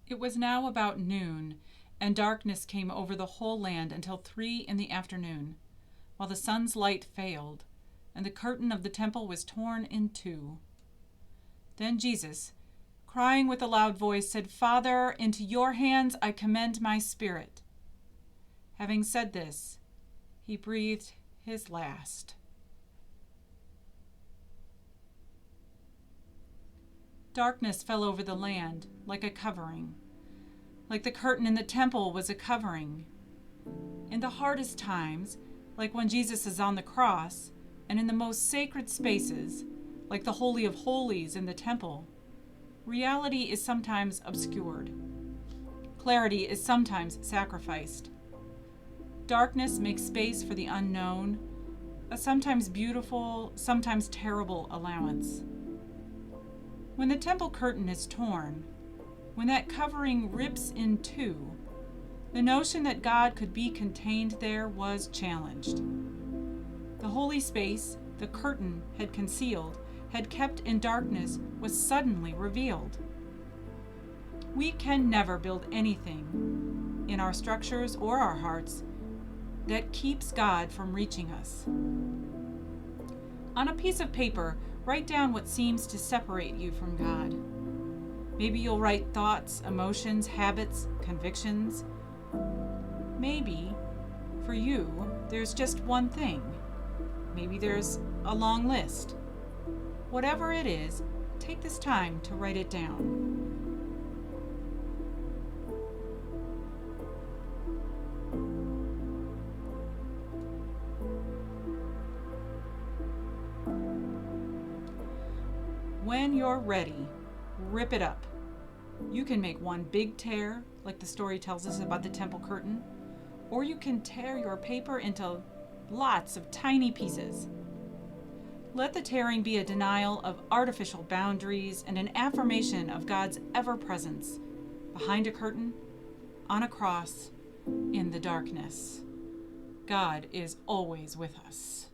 It was now about noon, and darkness came over the whole land until 3 in the afternoon, while the sun's light failed, and the curtain of the temple was torn in two. Then Jesus, crying with a loud voice, said, "Father, into your hands I commend my spirit." Having said this, he breathed his last. Darkness fell over the land like a covering, like the curtain in the temple was a covering. In the hardest times, like when Jesus is on the cross, and in the most sacred spaces, like the Holy of Holies in the temple, reality is sometimes obscured. Clarity is sometimes sacrificed. Darkness makes space for the unknown, a sometimes beautiful, sometimes terrible allowance. When the temple curtain is torn, when that covering rips in two, the notion that God could be contained there was challenged. The holy space the curtain had concealed, had kept in darkness, was suddenly revealed. We can never build anything in our structures or our hearts that keeps God from reaching us. On a piece of paper, write down what seems to separate you from God. Maybe you'll write thoughts, emotions, habits, convictions. Maybe, for you, there's just one thing. Maybe there's a long list. Whatever it is, take this time to write it down. When you're ready, rip it up. You can make one big tear, like the story tells us about the temple curtain, or you can tear your paper into lots of tiny pieces. Let the tearing be a denial of artificial boundaries and an affirmation of God's ever-presence behind a curtain, on a cross, in the darkness. God is always with us.